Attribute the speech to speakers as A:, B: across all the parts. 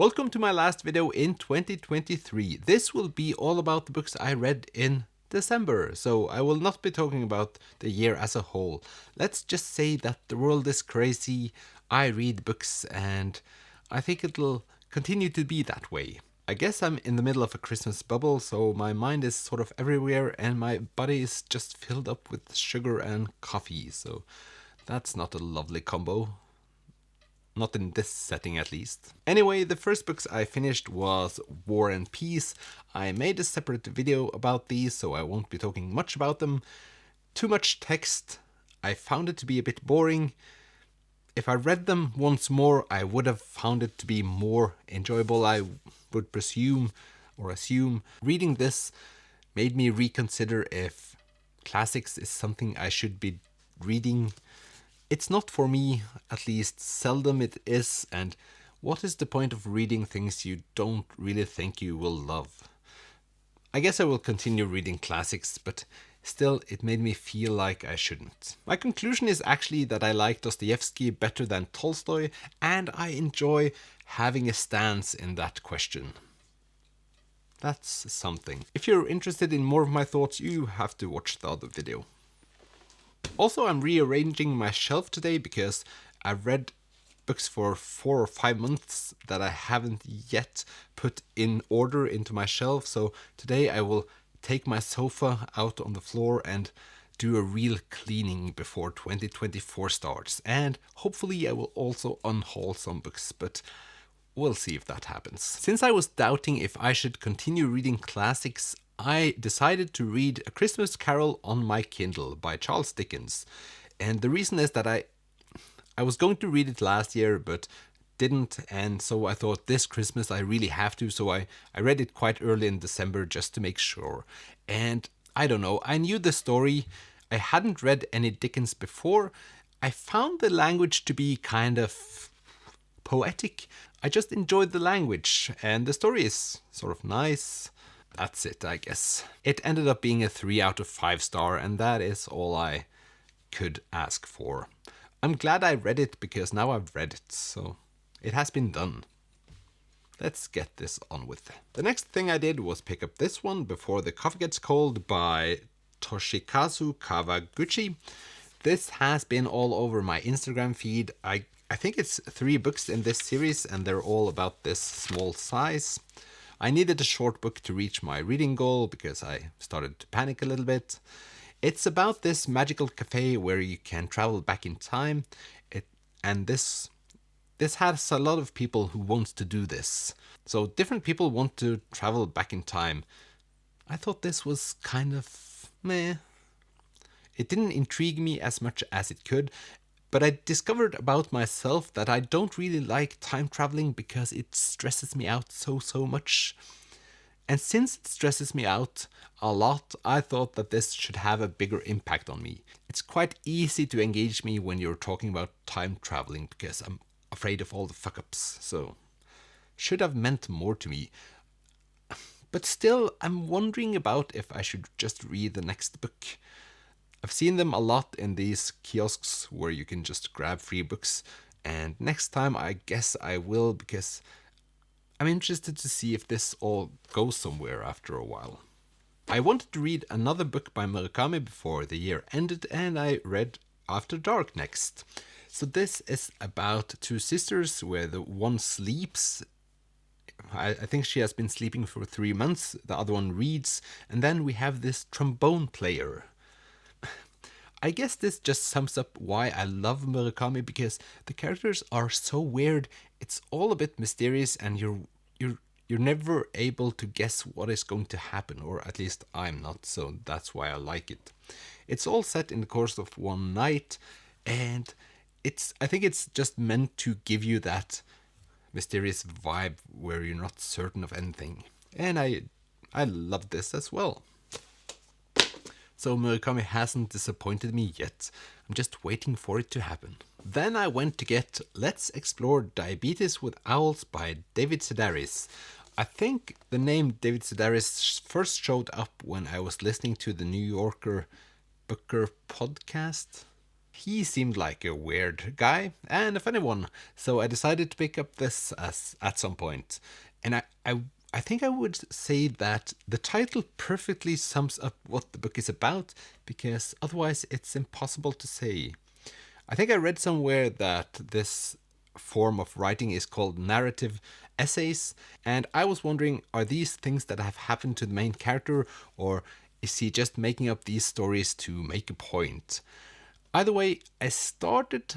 A: Welcome to my last video in 2023. This will be all about the books I read in December, so I will not be talking about the year as a whole. Let's just say that the world is crazy, I read books, and I think it'll continue to be that way. I guess I'm in the middle of a Christmas bubble, so my mind is sort of everywhere and my body is just filled up with sugar and coffee, so that's not a lovely combo. Not in this setting, at least. Anyway, the first books I finished was War and Peace. I made a separate video about these, so I won't be talking much about them. Too much text. I found it to be a bit boring. If I read them once more, I would have found it to be more enjoyable, I would presume or assume. Reading this made me reconsider if classics is something I should be reading. It's not for me, at least seldom it is, and what is the point of reading things you don't really think you will love? I guess I will continue reading classics, but still it made me feel like I shouldn't. My conclusion is actually that I like Dostoevsky better than Tolstoj, and I enjoy having a stance in that question. That's something. If you're interested in more of my thoughts, you have to watch the other video. Also, I'm rearranging my shelf today because I've read books for 4 or 5 months that I haven't yet put in order into my shelf. So today I will take my sofa out on the floor and do a real cleaning before 2024 starts. And hopefully I will also unhaul some books, but we'll see if that happens. Since I was doubting if I should continue reading classics, I decided to read A Christmas Carol on my Kindle by Charles Dickens. And the reason is that I was going to read it last year, but didn't, and so I thought this Christmas I really have to, so I read it quite early in December just to make sure. And I don't know, I knew the story, I hadn't read any Dickens before, I found the language to be kind of poetic. I just enjoyed the language, and the story is sort of nice. That's it, I guess. It ended up being a 3 out of 5 star, and that is all I could ask for. I'm glad I read it because now I've read it, so it has been done. Let's get this on with. The next thing I did was pick up this one, Before the Coffee Gets Cold by Toshikazu Kawaguchi. This has been all over my Instagram feed. I think it's 3 books in this series, and they're all about this small size. I needed a short book to reach my reading goal because I started to panic a little bit. It's about this magical cafe where you can travel back in time, and this has a lot of people who want to do this. So different people want to travel back in time. I thought this was kind of meh. It didn't intrigue me as much as it could. But I discovered about myself that I don't really like time traveling because it stresses me out so much. And since it stresses me out a lot, I thought that this should have a bigger impact on me. It's quite easy to engage me when you're talking about time traveling because I'm afraid of all the fuck-ups, so should have meant more to me. But still, I'm wondering about if I should just read the next book. I've seen them a lot in these kiosks where you can just grab free books, and next time I guess I will because I'm interested to see if this all goes somewhere after a while. I wanted to read another book by Murakami before the year ended, and I read After Dark next. So this is about 2 sisters where the one sleeps. I think she has been sleeping for 3 months, the other one reads, and then we have this trombone player. I guess this just sums up why I love Murakami, because the characters are so weird. It's all a bit mysterious, and you're never able to guess what is going to happen, or at least I'm not, so that's why I like it. It's all set in the course of one night, and I think it's just meant to give you that mysterious vibe where you're not certain of anything. And I love this as well. So Murakami hasn't disappointed me yet. I'm just waiting for it to happen. Then I went to get Let's Explore Diabetes with Owls by David Sedaris. I think the name David Sedaris first showed up when I was listening to the New Yorker Booker podcast. he seemed like a weird guy and a funny one, so I decided to pick up this at some point. And I think I would say that the title perfectly sums up what the book is about, because otherwise it's impossible to say. I think I read somewhere that this form of writing is called narrative essays, and I was wondering, are these things that have happened to the main character, or is he just making up these stories to make a point? Either way, I started.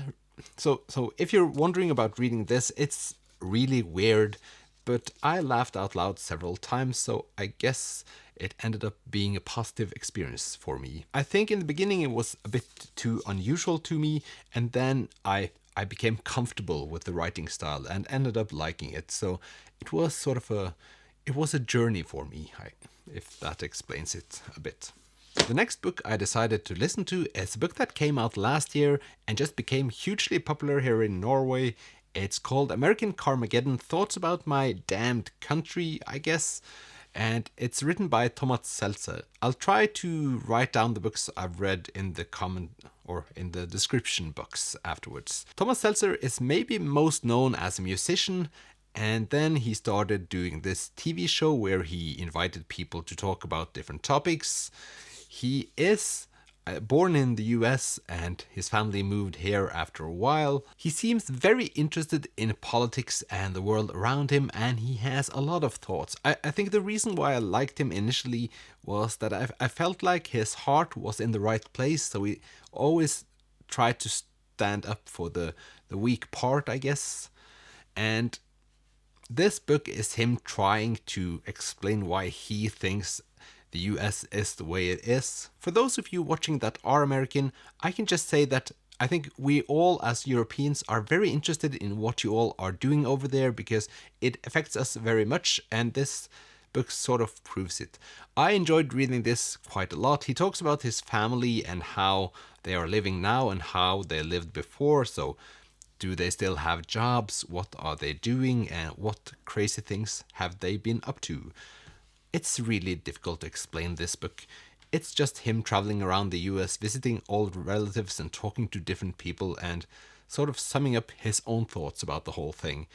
A: So if you're wondering about reading this, it's really weird, but I laughed out loud several times, so I guess it ended up being a positive experience for me. I think in the beginning it was a bit too unusual to me, and then I became comfortable with the writing style and ended up liking it. So it was sort of a journey for me, if that explains it a bit. The next book I decided to listen to is a book that came out last year and just became hugely popular here in Norway. It's called American Carmageddon, Thoughts About My Damned Country, I guess. And it's written by Thomas Seltzer. I'll try to write down the books I've read in the comment or in the description box afterwards. Thomas Seltzer is maybe most known as a musician, and then he started doing this TV show where he invited people to talk about different topics. He is born in the US and his family moved here after a while. He seems very interested in politics and the world around him, and he has a lot of thoughts. I think the reason why I liked him initially was that I felt like his heart was in the right place, so he always tried to stand up for the weak part, I guess. And this book is him trying to explain why he thinks the US is the way it is. For those of you watching that are American, I can just say that I think we all as Europeans are very interested in what you all are doing over there, because it affects us very much, and this book sort of proves it. I enjoyed reading this quite a lot. He talks about his family and how they are living now and how they lived before. So do they still have jobs? What are they doing? And what crazy things have they been up to? It's really difficult to explain this book. It's just him traveling around the US, visiting old relatives and talking to different people and sort of summing up his own thoughts about the whole thing.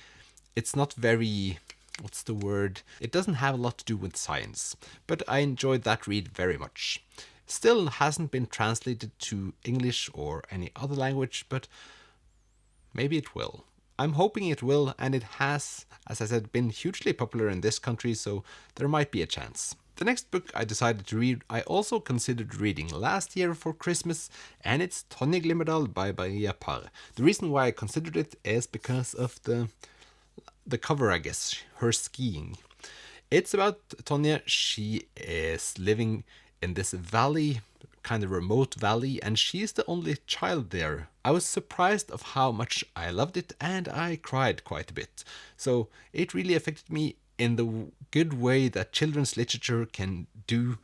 A: It's not very, what's the word? It doesn't have a lot to do with science, but I enjoyed that read very much. Still hasn't been translated to English or any other language, but maybe it will. I'm hoping it will, and it has, as I said, been hugely popular in this country, so there might be a chance. The next book I decided to read, I also considered reading last year for Christmas, and it's Tonje Glimmerdal by Parr. The reason why I considered it is because of the cover, I guess, her skiing. It's about Tonje. She is living in this valley, kind of remote valley, and she's the only child there. I was surprised of how much I loved it, and I cried quite a bit. So it really affected me in the good way that children's literature can do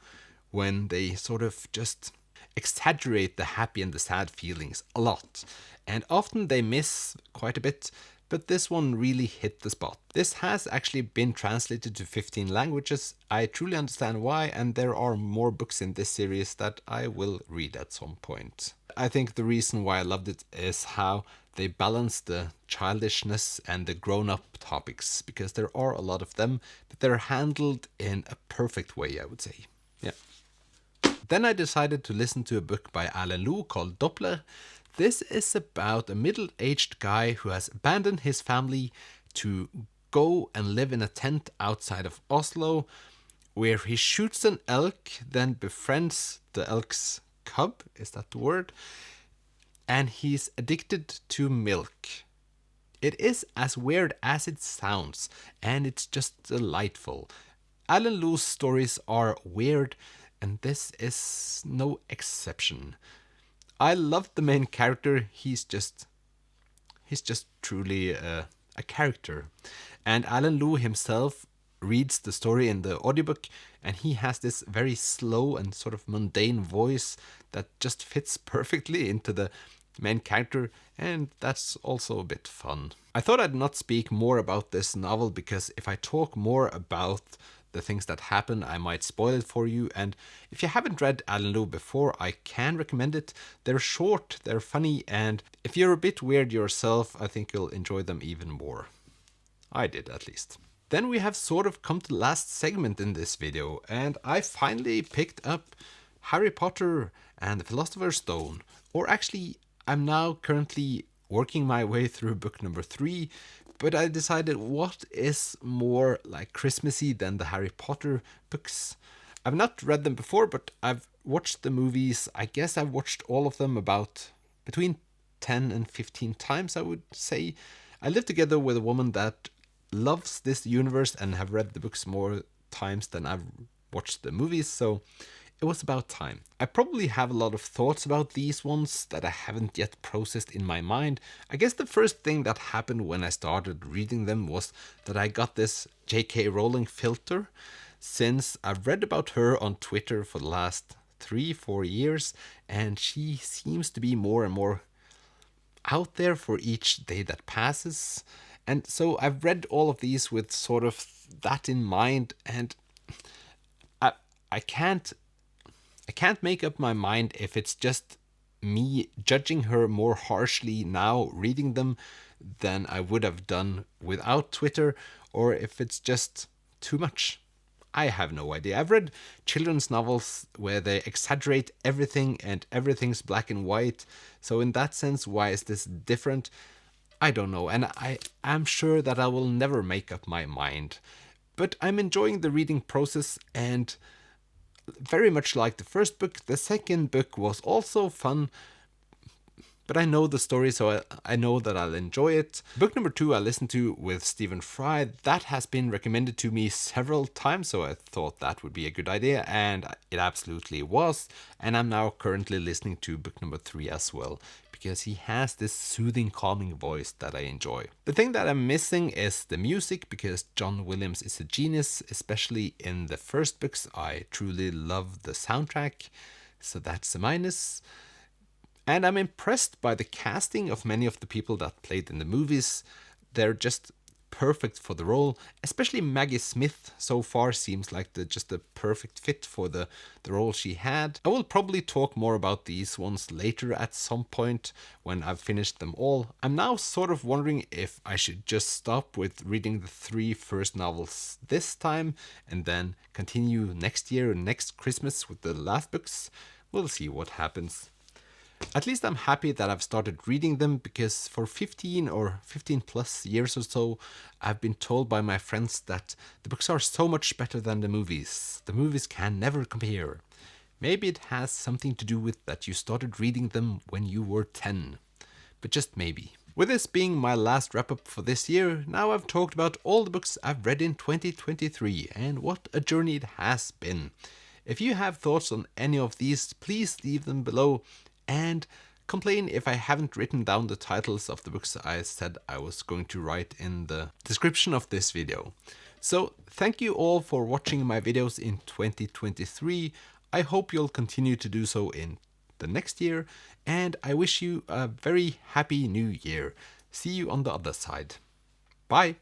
A: when they sort of just exaggerate the happy and the sad feelings a lot. And often they miss quite a bit, but this one really hit the spot. This has actually been translated to 15 languages. I truly understand why, and there are more books in this series that I will read at some point. I think the reason why I loved it is how they balance the childishness and the grown-up topics, because there are a lot of them, but they're handled in a perfect way, I would say. Yeah. Then I decided to listen to a book by Erlend Loe called Doppler. This is about a middle-aged guy who has abandoned his family to go and live in a tent outside of Oslo, where he shoots an elk, then befriends the elk's cub, is that the word? And he's addicted to milk. It is as weird as it sounds, and it's just delightful. Erlend Loe's stories are weird, and this is no exception. I loved the main character. He's just truly a character. And Erlend Loe himself reads the story in the audiobook, and he has this very slow and sort of mundane voice that just fits perfectly into the main character, and that's also a bit fun. I thought I'd not speak more about this novel, because if I talk more about the things that happen. I might spoil it for you, and if you haven't read Erlend Loe before, I can recommend it. They're short, they're funny, and if you're a bit weird yourself, I think you'll enjoy them even more. I did, at least. Then we have sort of come to the last segment in this video, and I finally picked up Harry Potter and the Philosopher's Stone. Or actually, I'm now currently working my way through book number 3, but I decided what is more like Christmassy than the Harry Potter books. I've not read them before, but I've watched the movies. I guess I've watched all of them about between 10 and 15 times, I would say. I live together with a woman that loves this universe and have read the books more times than I've watched the movies, so it was about time. I probably have a lot of thoughts about these ones that I haven't yet processed in my mind. I guess the first thing that happened when I started reading them was that I got this J.K. Rowling filter, since I've read about her on Twitter for the last 3-4 years, and she seems to be more and more out there for each day that passes. And so I've read all of these with sort of that in mind, and I can't make up my mind if it's just me judging her more harshly now reading them than I would have done without Twitter, or if it's just too much. I have no idea. I've read children's novels where they exaggerate everything and everything's black and white. So in that sense, why is this different? I don't know. And I am sure that I will never make up my mind. But I'm enjoying the reading process, and very much like the first book, the second book was also fun. But I know the story, so I know that I'll enjoy it. Book number 2 I listened to with Stephen Fry. That has been recommended to me several times, so I thought that would be a good idea, and it absolutely was. And I'm now currently listening to book number 3 as well, because he has this soothing, calming voice that I enjoy. The thing that I'm missing is the music, because John Williams is a genius, especially in the first books. I truly love the soundtrack, so that's a minus. And I'm impressed by the casting of many of the people that played in the movies. They're just perfect for the role. Especially Maggie Smith so far seems like just the perfect fit for the role she had. I will probably talk more about these ones later at some point when I've finished them all. I'm now sort of wondering if I should just stop with reading the 3 first novels this time and then continue next year and next Christmas with the last books. We'll see what happens. At least I'm happy that I've started reading them, because for 15 or 15 plus years or so, I've been told by my friends that the books are so much better than the movies. The movies can never compare. Maybe it has something to do with that you started reading them when you were 10. But just maybe. With this being my last wrap-up for this year, now I've talked about all the books I've read in 2023, and what a journey it has been. If you have thoughts on any of these, please leave them below. And complain if I haven't written down the titles of the books I said I was going to write in the description of this video. So thank you all for watching my videos in 2023. I hope you'll continue to do so in the next year, and I wish you a very happy new year. See you on the other side. Bye!